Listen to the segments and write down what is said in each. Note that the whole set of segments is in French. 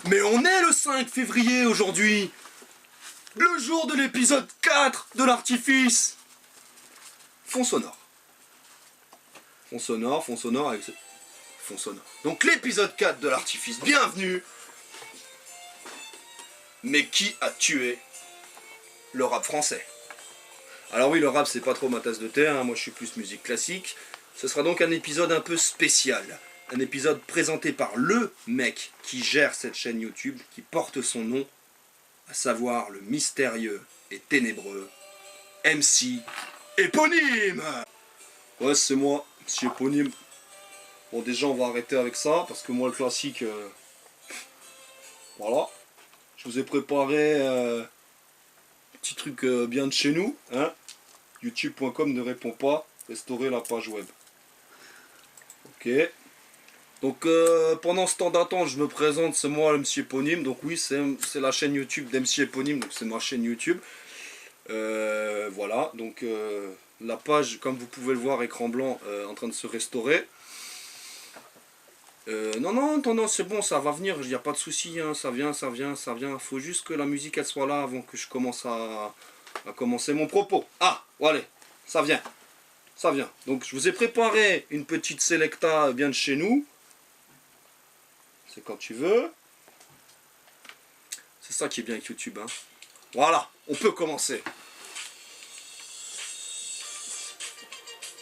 Mais on est le 5 février aujourd'hui, le jour de l'épisode 4 de l'artifice. Fond sonore. Fond sonore, fond sonore avec... Fond sonore. Donc l'épisode 4 de l'artifice, bienvenue. Mais qui a tué le rap français? Alors oui, le rap c'est pas trop ma tasse de thé, hein. Moi je suis plus musique classique. Ce sera donc un épisode un peu spécial. Un épisode présenté par le mec qui gère cette chaîne YouTube, qui porte son nom, à savoir le mystérieux et ténébreux MC Éponyme. Ouais, c'est moi, MC Éponyme. Bon, déjà on va arrêter avec ça, parce que moi le classique... Voilà. Je vous ai préparé un petit truc bien de chez nous, hein. YouTube.com ne répond pas, restaurer la page web. Ok. Donc pendant ce temps d'attente, je me présente, c'est moi MC Éponyme. Donc oui, c'est la chaîne YouTube d'MC Éponyme, donc c'est ma chaîne YouTube. Voilà, donc la page, comme vous pouvez le voir, écran blanc, en train de se restaurer. Non, c'est bon, ça va venir, il n'y a pas de souci, hein, ça vient. Faut juste que la musique elle soit là avant que je commence à commencer mon propos. Ah, voilà, ça vient. Donc je vous ai préparé une petite sélecta bien de chez nous. C'est quand tu veux. C'est ça qui est bien avec YouTube, hein. Voilà, on peut commencer.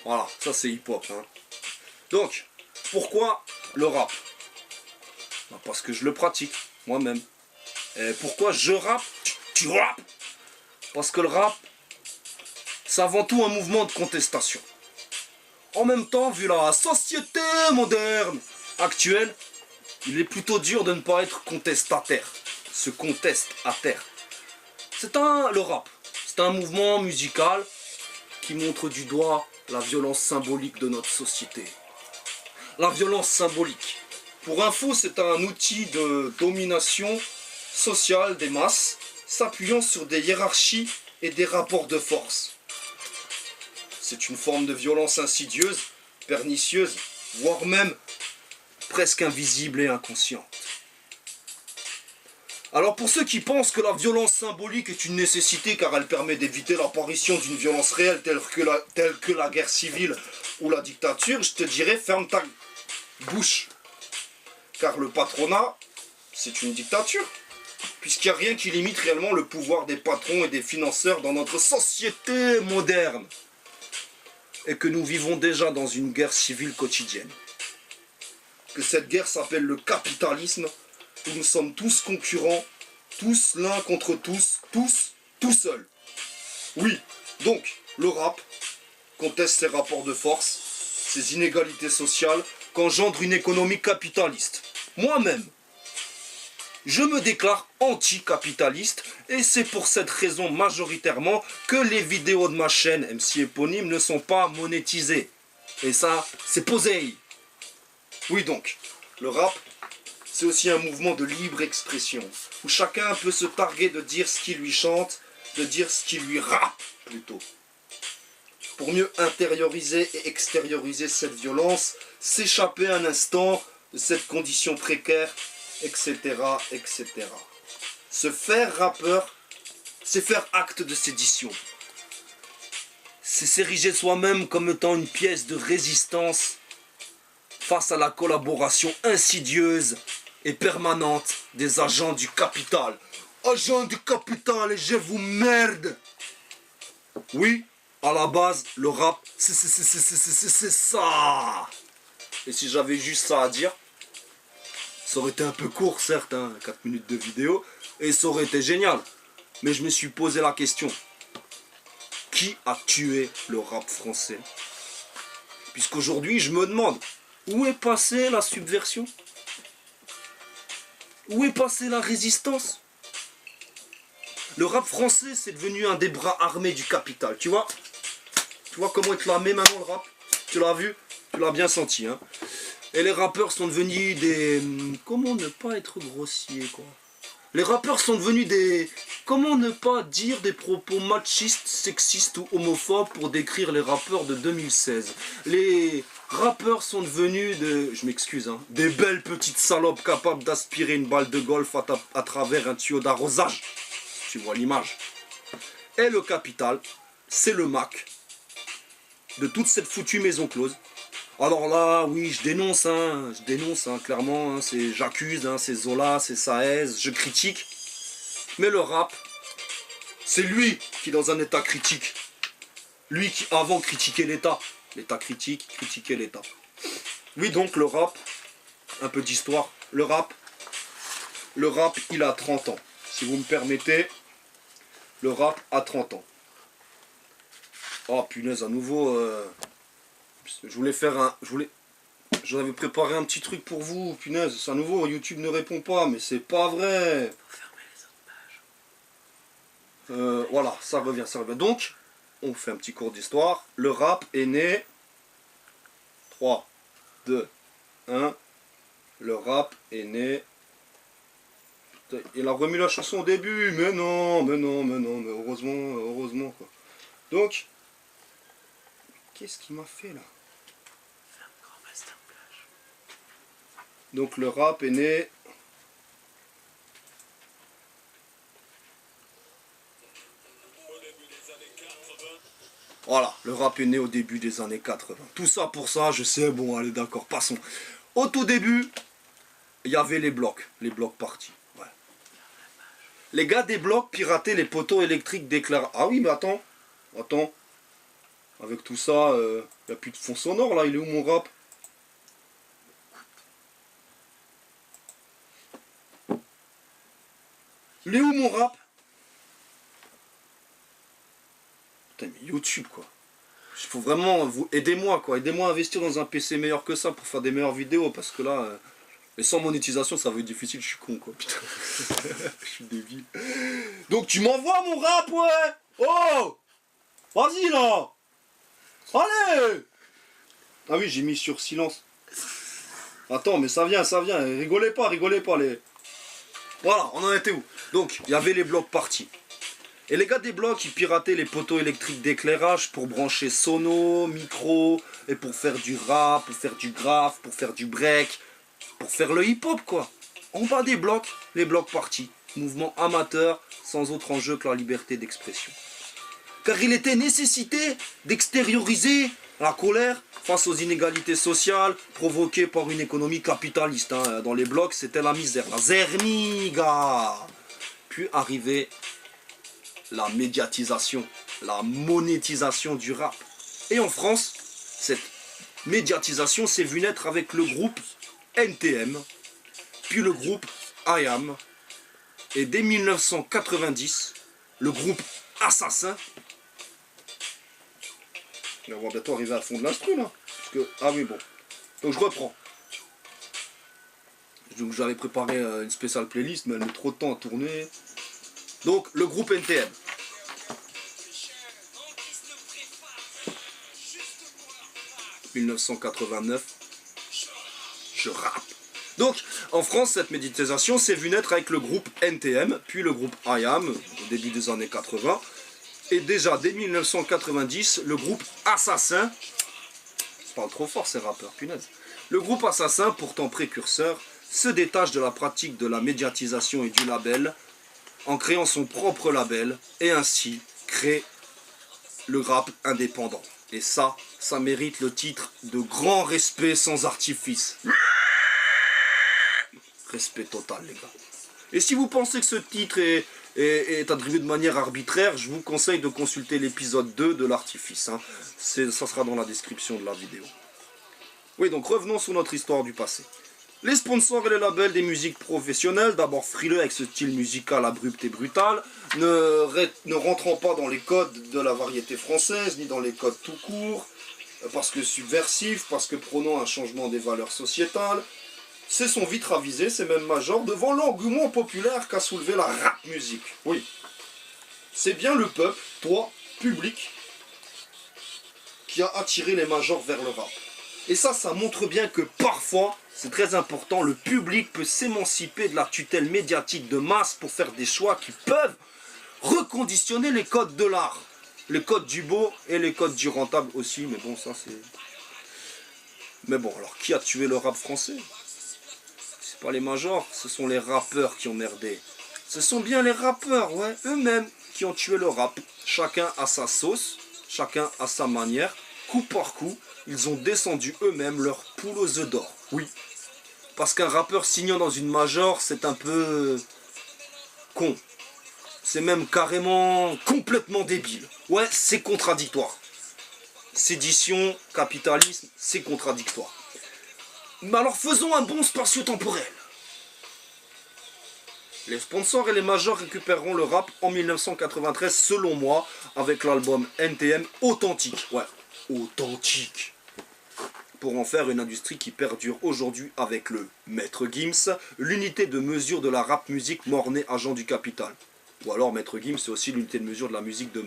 Voilà, ça c'est hip-hop, hein. Donc, pourquoi le rap? Parce que je le pratique, moi-même. Et pourquoi je rappe? Tu rappes? Parce que le rap, c'est avant tout un mouvement de contestation. En même temps, vu la société moderne actuelle, il est plutôt dur de ne pas être contestataire. Se conteste à terre. Le rap, c'est un mouvement musical qui montre du doigt la violence symbolique de notre société. La violence symbolique. Pour info, c'est un outil de domination sociale des masses, s'appuyant sur des hiérarchies et des rapports de force. C'est une forme de violence insidieuse, pernicieuse, voire même presque invisible et inconsciente. Alors pour ceux qui pensent que la violence symbolique est une nécessité car elle permet d'éviter l'apparition d'une violence réelle telle que la guerre civile ou la dictature, je te dirais ferme ta bouche. Car le patronat, c'est une dictature. Puisqu'il n'y a rien qui limite réellement le pouvoir des patrons et des financeurs dans notre société moderne. Et que nous vivons déjà dans une guerre civile quotidienne. Que cette guerre s'appelle le capitalisme, où nous sommes tous concurrents, tous l'un contre tous tout seuls. Oui, donc, le rap conteste ces rapports de force, ces inégalités sociales, qu'engendre une économie capitaliste. Moi-même, je me déclare anticapitaliste et c'est pour cette raison majoritairement que les vidéos de ma chaîne MC Éponyme ne sont pas monétisées. Et ça, c'est posé. Oui donc, le rap, c'est aussi un mouvement de libre expression, où chacun peut se targuer de dire ce qui lui chante, de dire ce qui lui rappe plutôt. Pour mieux intérioriser et extérioriser cette violence, s'échapper un instant de cette condition précaire, etc., etc. Se faire rappeur, c'est faire acte de sédition. C'est s'ériger soi-même comme étant une pièce de résistance face à la collaboration insidieuse et permanente des agents du capital. Agents du capital et je vous merde. Oui, à la base, le rap, c'est ça. Et si j'avais juste ça à dire, ça aurait été un peu court, certes, hein, 4 minutes de vidéo, et ça aurait été génial. Mais je me suis posé la question, qui a tué le rap français? Puisqu'aujourd'hui, je me demande, où est passée la subversion? Où est passée la résistance? Le rap français, c'est devenu un des bras armés du capital, tu vois? Tu vois comment il te la met maintenant, le rap? Tu l'as vu? Tu l'as bien senti, hein? Et les rappeurs sont devenus des... Comment ne pas être grossier, quoi? Les rappeurs sont devenus des... Comment ne pas dire des propos machistes, sexistes ou homophobes pour décrire les rappeurs de 2016? Les rappeurs sont devenus je m'excuse, hein, des belles petites salopes capables d'aspirer une balle de golf à travers un tuyau d'arrosage. Tu vois l'image. Et le capital, c'est le Mac de toute cette foutue maison close. Alors là, oui, je dénonce, clairement, hein, j'accuse, hein, c'est Zola, c'est Saez, je critique. Mais le rap, c'est lui qui est dans un état critique. Lui qui avant critiquait l'État. L'État critique, critiquait l'État. Oui, donc le rap, un peu d'histoire, le rap, il a 30 ans. Si vous me permettez, le rap a 30 ans. Oh punaise, à nouveau, j'avais préparé un petit truc pour vous, punaise, c'est à nouveau, YouTube ne répond pas, mais c'est pas vrai. Voilà, ça revient. Donc, on fait un petit cours d'histoire. Le rap est né... 3, 2, 1. Le rap est né... Putain, il a remis la chanson au début, mais non, mais heureusement, quoi. Donc, qu'est-ce qu'il m'a fait, là? Donc, le rap est né... Voilà, le rap est né au début des années 80. Tout ça pour ça, je sais, bon, allez, d'accord, passons. Au tout début, il y avait les blocs partis. Ouais. Les gars des blocs pirataient les poteaux électriques d'éclairage. Ah oui, mais attends. Avec tout ça, il n'y a plus de fond sonore, là, il est où mon rap? Il est où mon rap? Putain, mais YouTube, quoi. Il faut vraiment vous aidez-moi, quoi. Aidez-moi à investir dans un PC meilleur que ça pour faire des meilleures vidéos, parce que là, et sans monétisation, ça va être difficile. Je suis con, quoi. Putain, je suis débile. Donc tu m'envoies mon rap, ouais. Oh, vas-y là. Allez. Ah oui, j'ai mis sur silence. Attends, mais ça vient. Rigolez pas les. Voilà, on en était où? Donc, il y avait les blocs partis. Et les gars des blocs, ils pirataient les poteaux électriques d'éclairage pour brancher sono, micro, et pour faire du rap, pour faire du graphe, pour faire du break, pour faire le hip-hop, quoi. En bas des blocs, les blocs partis. Mouvement amateur, sans autre enjeu que la liberté d'expression. Car il était nécessité d'extérioriser la colère face aux inégalités sociales provoquées par une économie capitaliste. Hein. Dans les blocs, c'était la misère, la zermiga. Puis arrivait la médiatisation, la monétisation du rap. Et en France, cette médiatisation s'est vue naître avec le groupe NTM, puis le groupe IAM, et dès 1990, le groupe Assassin. On va bientôt arriver à fond de l'instru là. Parce que, ah oui, bon. Donc je reprends. Donc j'avais préparé une spéciale playlist, mais elle met trop de temps à tourner. Donc le groupe NTM. 1989, je rappe. Donc, en France, cette médiatisation s'est vue naître avec le groupe NTM, puis le groupe IAM, au début des années 80. Et déjà, dès 1990, le groupe Assassin, je parle trop fort ces rappeurs, punaise. Le groupe Assassin, pourtant précurseur, se détache de la pratique de la médiatisation et du label, en créant son propre label, et ainsi crée le rap indépendant. Et ça mérite le titre de grand respect sans artifice. Respect total, les gars. Et si vous pensez que ce titre est attribué de manière arbitraire, je vous conseille de consulter l'épisode 2 de l'artifice. Hein. Ça sera dans la description de la vidéo. Oui, donc revenons sur notre histoire du passé. Les sponsors et les labels des musiques professionnelles, d'abord frileux avec ce style musical abrupt et brutal, ne rentrant pas dans les codes de la variété française, ni dans les codes tout court, parce que subversifs, parce que prônant un changement des valeurs sociétales, se sont vite ravisés, ces mêmes majors, devant l'engouement populaire qu'a soulevé la rap musique. Oui, c'est bien le peuple, toi, public, qui a attiré les majors vers le rap. Et ça montre bien que parfois, c'est très important, le public peut s'émanciper de la tutelle médiatique de masse pour faire des choix qui peuvent reconditionner les codes de l'art. Les codes du beau et les codes du rentable aussi, mais bon, ça c'est... Mais bon, alors qui a tué le rap français? C'est pas les majors, ce sont les rappeurs qui ont merdé. Ce sont bien les rappeurs, ouais, eux-mêmes qui ont tué le rap. Chacun à sa sauce, chacun à sa manière, coup par coup, ils ont descendu eux-mêmes leur poule aux œufs d'or. Oui, parce qu'un rappeur signant dans une major, c'est un peu con. C'est même carrément complètement débile. Ouais, c'est contradictoire. Sédition, capitalisme, c'est contradictoire. Mais alors faisons un bond spatio-temporel. Les sponsors et les majors récupéreront le rap en 1993, selon moi, avec l'album NTM Authentique. Ouais, authentique. Pour en faire une industrie qui perdure aujourd'hui avec le Maître Gims, l'unité de mesure de la rap musique mort-née agent du capital. Ou alors Maître Gims, c'est aussi l'unité de mesure de la musique de...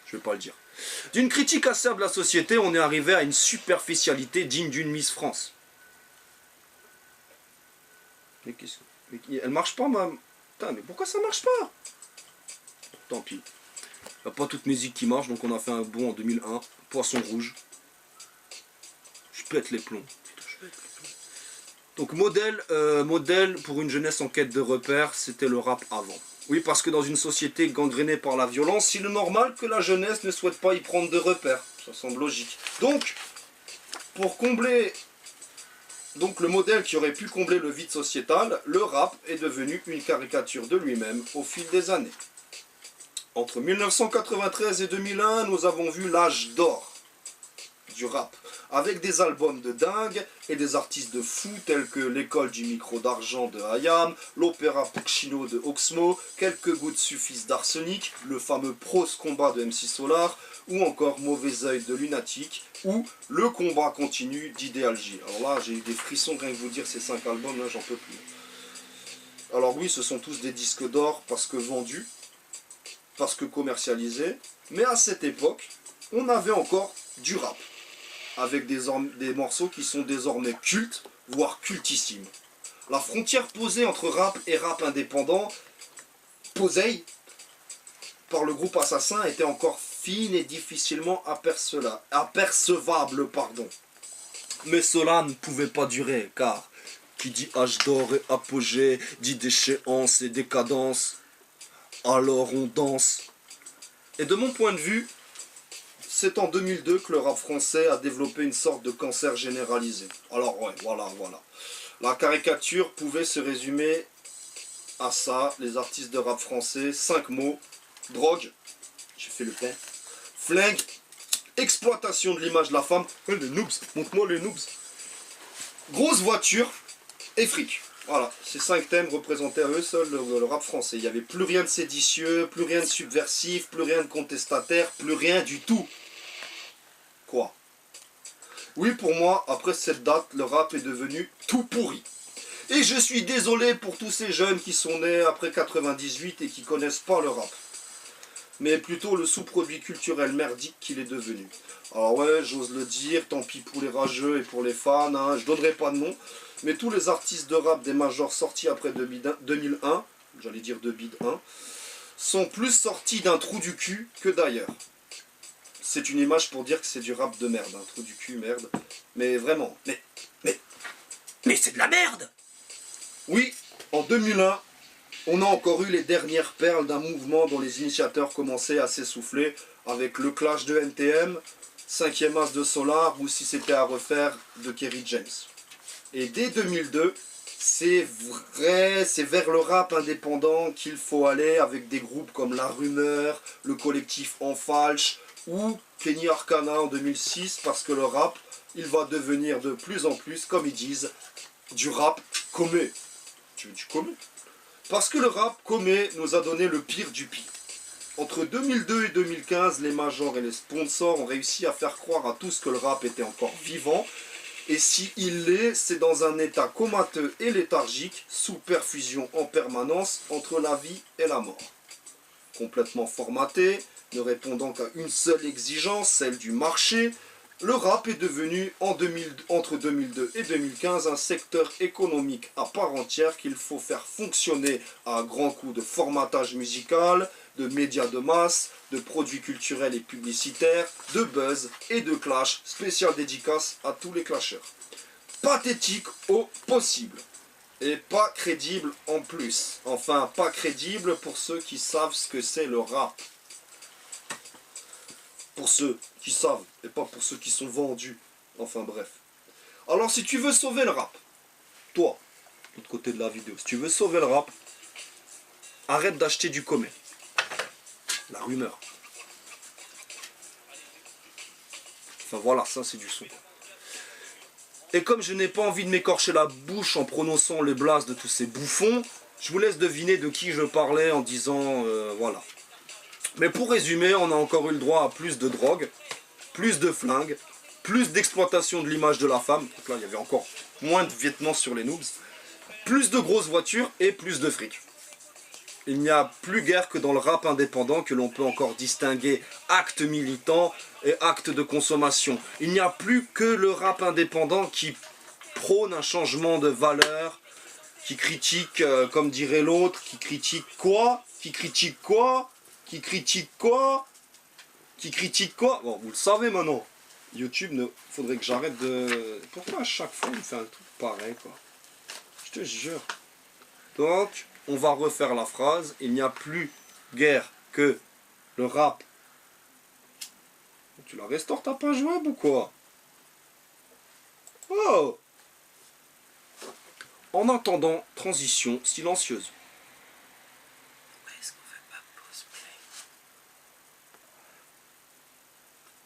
Je vais pas le dire. D'une critique acerbe de la société, on est arrivé à une superficialité digne d'une Miss France. Mais qu'est-ce que... Elle marche pas, ma... Putain, mais pourquoi ça marche pas? Tant pis. Il n'y a pas toute musique qui marche, donc on a fait un bond en 2001. Poisson rouge. Je pète les plombs. Donc modèle pour une jeunesse en quête de repères, c'était le rap avant. Oui, parce que dans une société gangrénée par la violence, il est normal que la jeunesse ne souhaite pas y prendre de repères. Ça semble logique. Donc, pour combler... Donc le modèle qui aurait pu combler le vide sociétal, le rap est devenu une caricature de lui-même au fil des années. Entre 1993 et 2001, nous avons vu l'âge d'or du rap, avec des albums de dingue et des artistes de fous tels que l'école du micro d'argent de Hayam, l'opéra Puccino de Oxmo, quelques gouttes suffisent d'Arsenic, le fameux Prose Combat de MC Solar, ou encore Mauvais Oeil de Lunatic, ou Le Combat Continu d'Idéalgie. Alors là, j'ai eu des frissons rien que vous dire ces 5 albums, là j'en peux plus. Alors oui, ce sont tous des disques d'or parce que vendus, parce que commercialisés, mais à cette époque, on avait encore du rap, avec des morceaux qui sont désormais cultes, voire cultissimes. La frontière posée entre rap et rap indépendant, posée par le groupe Assassin, était encore fine et difficilement apercevable. Mais cela ne pouvait pas durer, car qui dit âge d'or et apogée, dit déchéance et décadence, alors on danse. Et de mon point de vue, c'est en 2002 que le rap français a développé une sorte de cancer généralisé. Alors ouais, voilà. La caricature pouvait se résumer à ça, les artistes de rap français, 5 mots, drogue, j'ai fait le pain, flingue, exploitation de l'image de la femme, les noobs, montre-moi les noobs, grosse voiture et fric. Voilà, ces 5 thèmes représentaient à eux seuls le rap français. Il n'y avait plus rien de séditieux, plus rien de subversif, plus rien de contestataire, plus rien du tout. Quoi? Oui, pour moi, après cette date, le rap est devenu tout pourri. Et je suis désolé pour tous ces jeunes qui sont nés après 98 et qui connaissent pas le rap. Mais plutôt le sous-produit culturel merdique qu'il est devenu. Alors ouais, j'ose le dire, tant pis pour les rageux et pour les fans, hein, je donnerai pas de nom. Mais tous les artistes de rap des majors sortis après 2001, j'allais dire 2001, sont plus sortis d'un trou du cul que d'ailleurs. C'est une image pour dire que c'est du rap de merde, un trou du cul, merde. Mais vraiment, mais c'est de la merde! Oui, en 2001, on a encore eu les dernières perles d'un mouvement dont les initiateurs commençaient à s'essouffler avec le clash de NTM, 5e as de Solar, ou si c'était à refaire, de Kerry James. Et dès 2002, c'est vrai, c'est vers le rap indépendant qu'il faut aller, avec des groupes comme La Rumeur, le collectif En Falche, ou Kenny Arcana en 2006, parce que le rap, il va devenir de plus en plus, comme ils disent, du rap comé. Tu veux du comé? Parce que le rap comé nous a donné le pire du pire. Entre 2002 et 2015, les majors et les sponsors ont réussi à faire croire à tous que le rap était encore vivant, et si il l'est, c'est dans un état comateux et léthargique, sous perfusion en permanence entre la vie et la mort. Complètement formaté, ne répondant qu'à une seule exigence, celle du marché, le rap est devenu, entre 2002 et 2015, un secteur économique à part entière qu'il faut faire fonctionner à grands coups de formatage musical, de médias de masse, de produits culturels et publicitaires, de buzz et de clash. Spécial dédicace à tous les clasheurs. Pathétique au possible. Et pas crédible en plus. Enfin, pas crédible pour ceux qui savent ce que c'est le rap. Pour ceux qui savent et pas pour ceux qui sont vendus. Enfin bref. Alors si tu veux sauver le rap, toi, de l'autre côté de la vidéo, si tu veux sauver le rap, arrête d'acheter du commet. La rumeur. Enfin voilà, ça c'est du son. Et comme je n'ai pas envie de m'écorcher la bouche en prononçant les blases de tous ces bouffons, je vous laisse deviner de qui je parlais en disant voilà. Mais pour résumer, on a encore eu le droit à plus de drogue, plus de flingues, plus d'exploitation de l'image de la femme. Donc là, il y avait encore moins de vêtements sur les noobs. Plus de grosses voitures et plus de fric. Il n'y a plus guère que dans le rap indépendant que l'on peut encore distinguer actes militants et actes de consommation. Il n'y a plus que le rap indépendant qui prône un changement de valeur, qui critique, comme dirait l'autre, qui critique quoi? Qui critique quoi? Qui critique quoi? Qui critique quoi? Bon, vous le savez maintenant. YouTube, il faudrait que j'arrête de... Pourquoi à chaque fois il me fait un truc pareil, quoi? Je te jure. Donc, on va refaire la phrase. Il n'y a plus guère que le rap. Tu la restaures ta page web ou quoi? Oh! En attendant, transition silencieuse. Est-ce qu'on fait pas pause play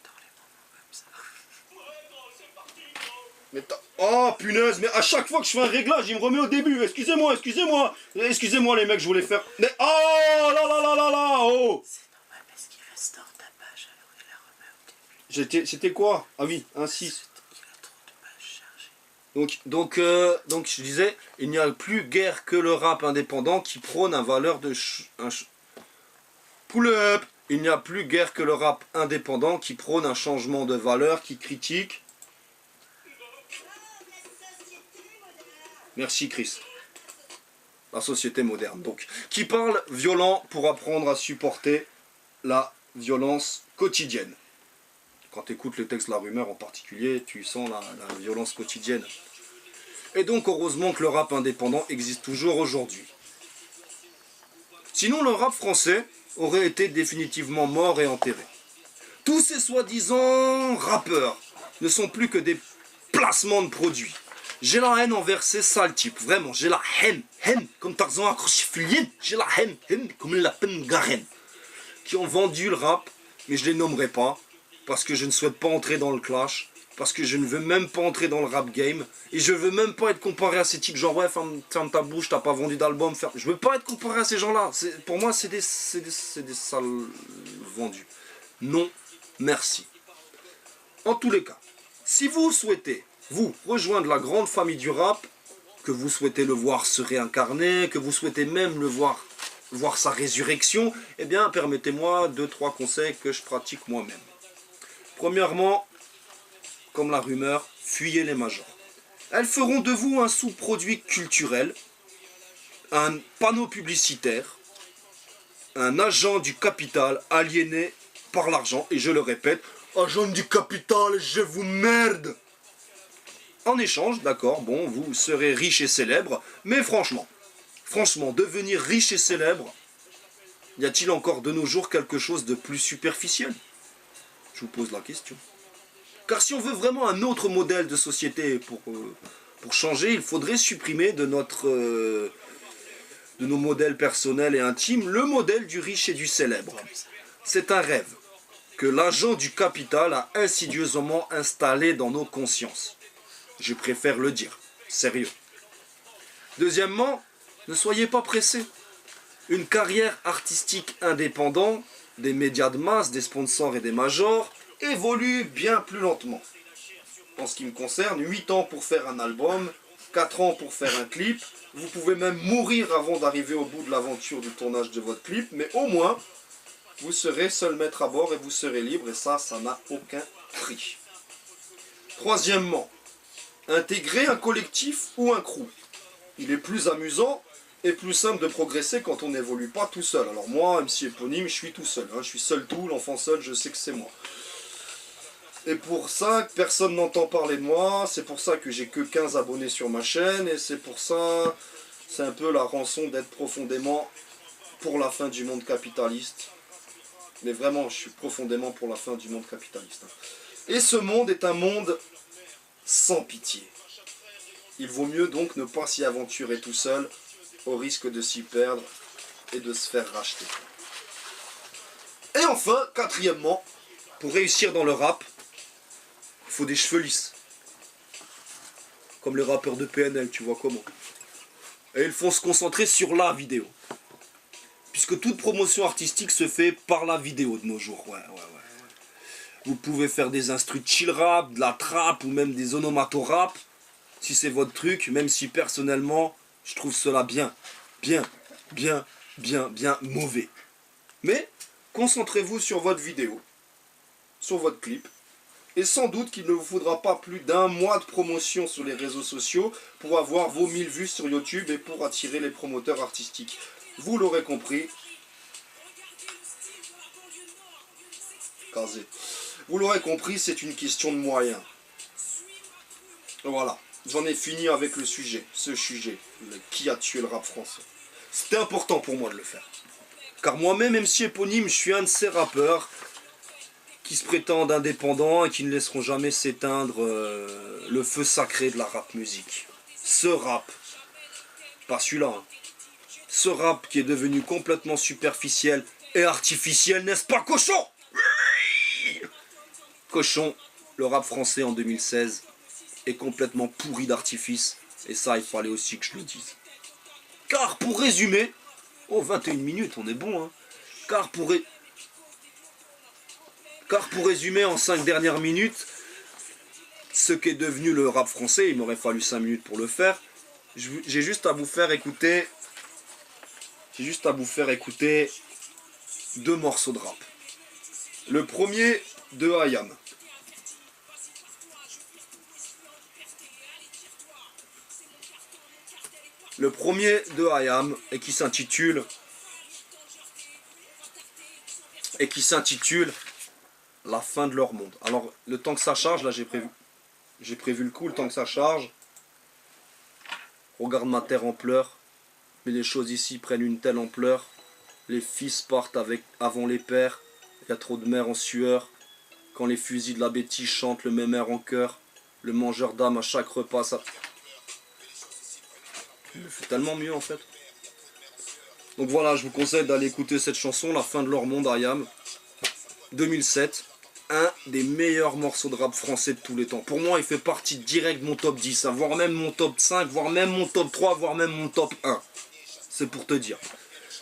dans les moments comme ça? Mais oh punaise, mais à chaque fois que je fais un réglage, il me remet au début. Excusez-moi, excusez-moi. Excusez-moi les mecs, je voulais faire... Mais oh là là là là là, oh! C'est normal parce qu'il restaure ta page alors il la remet au début. C'était quoi? Ah oui, un 6. Il a trop de pages chargées. Donc je disais, il n'y a plus guère que le rap indépendant qui prône un valeur de... Pull up! Il n'y a plus guère que le rap indépendant qui prône un changement de valeur, qui critique... Merci Chris. La société moderne, donc. Qui parle violent pour apprendre à supporter la violence quotidienne. Quand tu écoutes le texte de la rumeur en particulier, tu sens la violence quotidienne. Et donc heureusement que le rap indépendant existe toujours aujourd'hui. Sinon le rap français aurait été définitivement mort et enterré. Tous ces soi-disant rappeurs ne sont plus que des placements de produits. J'ai la haine envers ces sales types, vraiment, j'ai la haine, comme Tarzan accroché Filien, j'ai la haine, comme la peine Garen, qui ont vendu le rap, mais je les nommerai pas, parce que je ne souhaite pas entrer dans le clash, parce que je ne veux même pas entrer dans le rap game, et je veux même pas être comparé à ces types, genre ouais, ferme ta bouche, t'as pas vendu d'album, je veux pas être comparé à ces gens-là, pour moi c'est des sales vendus. Non, merci. En tous les cas, si vous souhaitez vous rejoindre la grande famille du rap, que vous souhaitez le voir se réincarner, que vous souhaitez même le voir sa résurrection, eh bien permettez-moi 2-3 conseils que je pratique moi-même. Premièrement, comme la rumeur, fuyez les majors. Elles feront de vous un sous-produit culturel, un panneau publicitaire, un agent du capital aliéné par l'argent, et je le répète, agent du capital, je vous merde. En échange, d'accord, bon, vous serez riche et célèbre, mais franchement, devenir riche et célèbre, y a-t-il encore de nos jours quelque chose de plus superficiel? Je vous pose la question. Car si on veut vraiment un autre modèle de société pour changer, il faudrait supprimer de nos modèles personnels et intimes le modèle du riche et du célèbre. C'est un rêve que l'agent du capital a insidieusement installé dans nos consciences. Je préfère le dire, sérieux. Deuxièmement, ne soyez pas pressés. Une carrière artistique indépendante, des médias de masse, des sponsors et des majors, évolue bien plus lentement. En ce qui me concerne, 8 ans pour faire un album, 4 ans pour faire un clip. Vous pouvez même mourir avant d'arriver au bout de l'aventure du tournage de votre clip, mais au moins, vous serez seul maître à bord et vous serez libre, et ça n'a aucun prix. Troisièmement, intégrer un collectif ou un crew. Il est plus amusant est plus simple de progresser quand on n'évolue pas tout seul. Alors moi, MC éponyme, je suis tout seul. Hein. Je suis seul tout, l'enfant seul, je sais que c'est moi. Et pour ça, personne n'entend parler de moi. C'est pour ça que j'ai que 15 abonnés sur ma chaîne. Et c'est pour ça, c'est un peu la rançon d'être profondément pour la fin du monde capitaliste. Mais vraiment, je suis profondément pour la fin du monde capitaliste. Et ce monde est un monde sans pitié. Il vaut mieux donc ne pas s'y aventurer tout seul, au risque de s'y perdre et de se faire racheter. Et enfin, quatrièmement, pour réussir dans le rap, il faut des cheveux lisses. Comme les rappeurs de PNL, tu vois comment. Et il faut se concentrer sur la vidéo. Puisque toute promotion artistique se fait par la vidéo de nos jours. Ouais. Vous pouvez faire des instrus de chill rap, de la trap ou même des onomato-rap. Si c'est votre truc, même si personnellement, je trouve cela bien mauvais. Mais concentrez-vous sur votre vidéo, sur votre clip. Et sans doute qu'il ne vous faudra pas plus d'un mois de promotion sur les réseaux sociaux pour avoir vos 1000 vues sur YouTube et pour attirer les promoteurs artistiques. Vous l'aurez compris. Casé. Vous l'aurez compris, c'est une question de moyens. Voilà. J'en ai fini avec le sujet. Ce sujet. Qui a tué le rap français. C'était important pour moi de le faire. Car moi-même, MC éponyme, je suis un de ces rappeurs qui se prétendent indépendants et qui ne laisseront jamais s'éteindre le feu sacré de la rap musique. Ce rap. Pas celui-là. Hein. Ce rap qui est devenu complètement superficiel et artificiel, n'est-ce pas, cochon? Cochon, le rap français en 2016 est complètement pourri d'artifice. Et ça, il fallait aussi que je le dise. Car pour résumer... Oh, 21 minutes, on est bon, hein. Car pour résumer en 5 dernières minutes, ce qu'est devenu le rap français, il m'aurait fallu 5 minutes pour le faire. J'ai juste à vous faire écouter... deux morceaux de rap. Le premier de I.AM. Le premier de I.AM et qui s'intitule La fin de leur monde. Alors le temps que ça charge, là j'ai prévu le coup, le temps que ça charge. Regarde ma terre en pleurs, mais les choses ici prennent une telle ampleur. Les fils partent avant les pères, il y a trop de mères en sueur. Quand les fusils de la bêtise chantent le même air en chœur, le mangeur d'âme à chaque repas, ça... Il le fait tellement mieux en fait. Donc voilà, je vous conseille d'aller écouter cette chanson, La fin de leur monde, I.AM, 2007. Un des meilleurs morceaux de rap français de tous les temps. Pour moi, il fait partie direct de mon top 10, hein, voire même mon top 5, voire même mon top 3, voire même mon top 1. C'est pour te dire.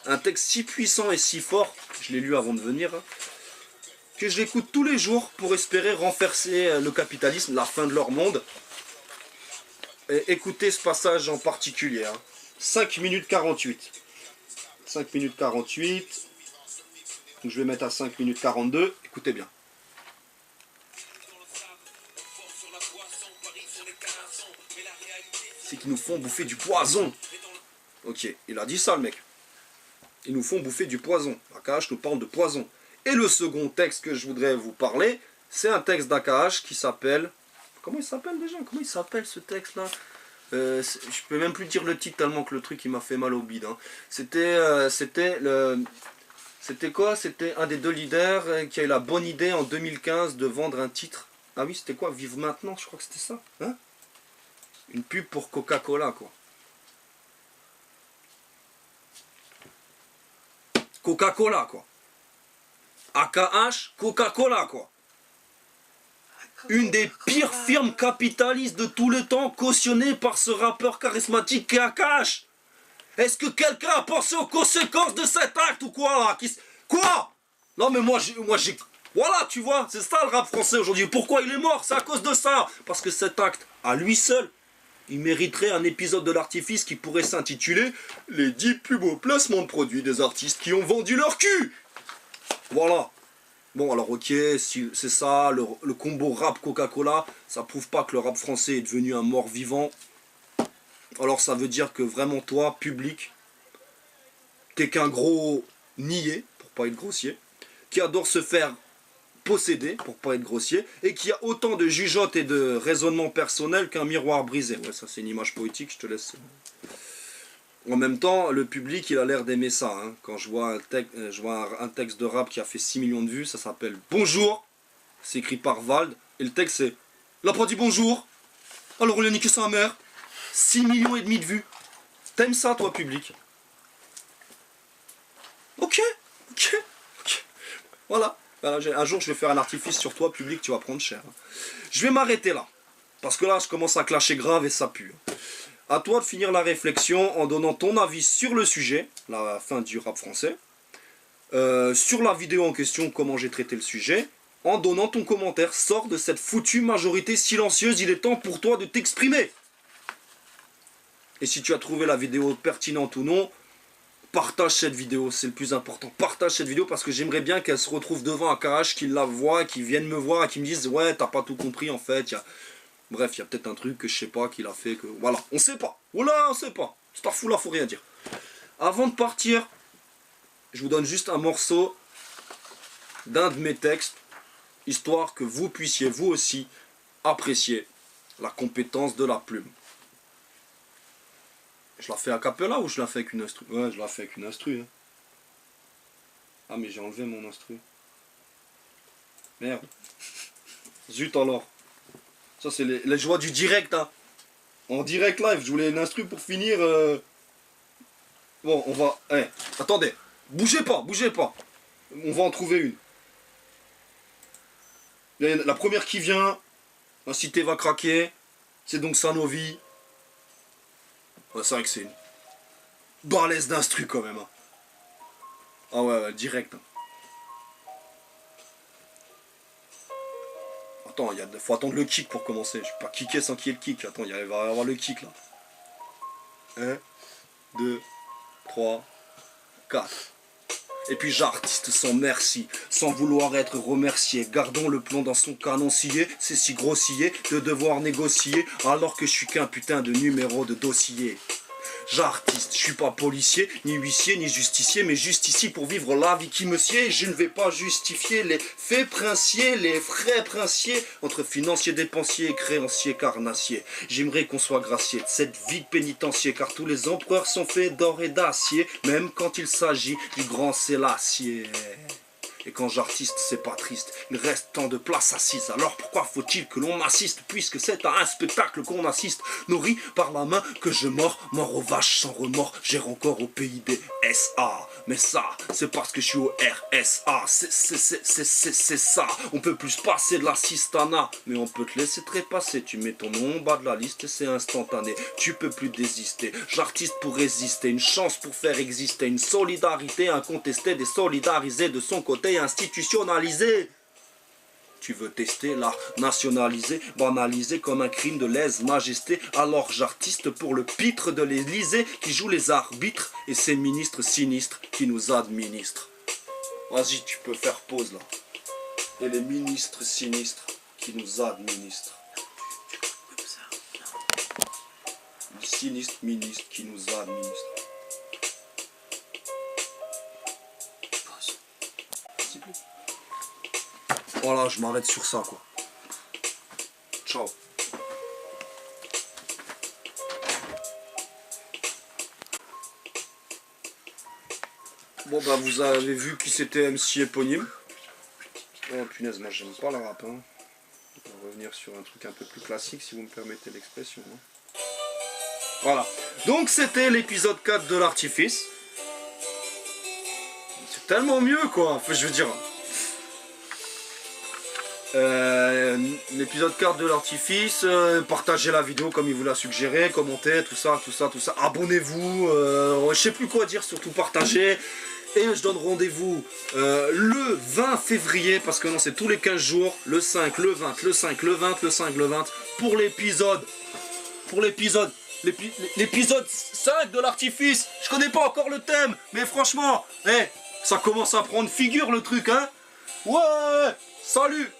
Un texte si puissant et si fort, je l'ai lu avant de venir, hein, que je l'écoute tous les jours pour espérer renverser le capitalisme, la fin de leur monde. Et écoutez ce passage en particulier. Hein. 5 minutes 48. 5 minutes 48. Donc je vais mettre à 5 minutes 42. Écoutez bien. C'est qu'ils nous font bouffer du poison. Ok, il a dit ça le mec. Ils nous font bouffer du poison. AKH nous parle de poison. Et le second texte que je voudrais vous parler, c'est un texte d'AKH qui s'appelle... Comment il s'appelle déjà? Comment il s'appelle ce texte-là? Je peux même plus dire le titre tellement que le truc il m'a fait mal au bide. Hein. C'était quoi? C'était un des deux leaders qui a eu la bonne idée en 2015 de vendre un titre. Ah oui, c'était quoi? Vive maintenant, je crois que c'était ça. Hein? Une pub pour Coca-Cola, quoi. Coca-Cola, quoi. AKH, Coca-Cola, quoi. Une des pires firmes capitalistes de tous les temps, cautionnée par ce rappeur charismatique qu'est AKH. Est-ce que quelqu'un a pensé aux conséquences de cet acte ou quoi là? Quoi? Non mais moi j'ai... Voilà, tu vois, c'est ça le rap français aujourd'hui. Pourquoi il est mort? C'est à cause de ça. Parce que cet acte, à lui seul, il mériterait un épisode de l'Artifice qui pourrait s'intituler « Les 10 plus beaux placements de produits des artistes qui ont vendu leur cul ». Voilà. Bon alors ok, si c'est ça, le combo rap Coca-Cola, ça prouve pas que le rap français est devenu un mort-vivant. Alors ça veut dire que vraiment toi, public, t'es qu'un gros niais, pour pas être grossier, qui adore se faire posséder, pour pas être grossier, et qui a autant de jugeotes et de raisonnements personnels qu'un miroir brisé. Ouais, ça c'est une image poétique, je te laisse. En même temps, le public, il a l'air d'aimer ça. Hein. Quand je vois un texte de rap qui a fait 6 millions de vues, ça s'appelle « Bonjour », c'est écrit par Vald, et le texte c'est « Il a pas dit bonjour, alors il a niqué sa mère ». 6 millions et demi de vues. T'aimes ça, toi, public? Ok. Voilà. Un jour, je vais faire un artifice sur toi, public, tu vas prendre cher. Je vais m'arrêter là. Parce que là, je commence à clasher grave et ça pue. À toi de finir la réflexion en donnant ton avis sur le sujet, la fin du rap français, sur la vidéo en question, comment j'ai traité le sujet, en donnant ton commentaire. Sors de cette foutue majorité silencieuse, il est temps pour toi de t'exprimer. Et si tu as trouvé la vidéo pertinente ou non, partage cette vidéo, c'est le plus important. Partage cette vidéo parce que j'aimerais bien qu'elle se retrouve devant AKH, qu'il la voit, qu'il vienne me voir et qu'il me dise « Ouais, t'as pas tout compris en fait. » Bref, il y a peut-être un truc que je sais pas qu'il a fait que... Voilà, on sait pas. Voilà, on sait pas. Starfou là, faut rien dire. Avant de partir, je vous donne juste un morceau d'un de mes textes, histoire que vous puissiez, vous aussi, apprécier la compétence de la plume. Je la fais a cappella ou je la fais avec une instru? Ouais, je la fais avec une instru. Hein. Ah, mais j'ai enlevé mon instru. Merde. Zut alors. Ça, c'est les joies du direct. Hein. En direct live, je voulais une instru pour finir. Bon, on va... Eh, attendez. Bougez pas, bougez pas. On va en trouver une. La première qui vient, la cité va craquer. C'est donc Sanovi. Ouais, c'est vrai que c'est une balèze d'instru quand même. Hein. Ah ouais, direct. Hein. Attends, faut attendre le kick pour commencer. Je peux pas kicker sans qu'il y ait le kick. Attends, il va y avoir le kick là. 1, 2, 3, 4. Et puis j'artiste sans merci, sans vouloir être remercié. Gardons le plomb dans son canon scié. C'est si grossier de devoir négocier alors que je suis qu'un putain de numéro de dossier. J'artiste, je suis pas policier, ni huissier, ni justicier, mais juste ici pour vivre la vie qui me sied. Je ne vais pas justifier les faits princiers, les frais princiers, entre financiers, dépensiers et créanciers carnassiers. J'aimerais qu'on soit gracié de cette vie de pénitencier, car tous les empereurs sont faits d'or et d'acier, même quand il s'agit du grand Sélassié. Et quand j'artiste, c'est pas triste, il reste tant de place assise. Alors pourquoi faut-il que l'on assiste, puisque c'est à un spectacle qu'on assiste, nourri par la main que je mords, mort aux vaches sans remords, j'erre encore au pays des SA. Mais ça, c'est parce que je suis au RSA, c'est ça. On peut plus passer de l'assistana, mais on peut te laisser trépasser. Tu mets ton nom en bas de la liste et c'est instantané. Tu peux plus désister, j'artiste pour résister, une chance pour faire exister, une solidarité incontestée, désolidarisée de son côté institutionnalisé. Tu veux tester l'art nationalisé, banalisé comme un crime de lèse-majesté. Alors j'artiste pour le pitre de l'Élysée qui joue les arbitres et ces ministres sinistres qui nous administrent. Vas-y, tu peux faire pause là. Et les ministres sinistres qui nous administrent. Les sinistres ministres qui nous administrent. Voilà, je m'arrête sur ça quoi. Ciao. Bon bah vous avez vu qui c'était MC éponyme. Oh punaise, moi j'aime pas la rap. Hein. On va revenir sur un truc un peu plus classique si vous me permettez l'expression. Hein. Voilà. Donc c'était l'épisode 4 de l'artifice. C'est tellement mieux quoi. Enfin je veux dire... l'épisode 4 de l'artifice, partagez la vidéo comme il vous l'a suggéré, commentez, tout ça, abonnez-vous, je sais plus quoi dire, surtout partagez, et je donne rendez-vous le 20 février, parce que non c'est tous les 15 jours, le 5, le 20, le 5, le 20, le 5, le 20, pour l'épisode 5 de l'artifice. Je connais pas encore le thème, mais franchement, ça commence à prendre figure le truc, hein. Ouais, salut.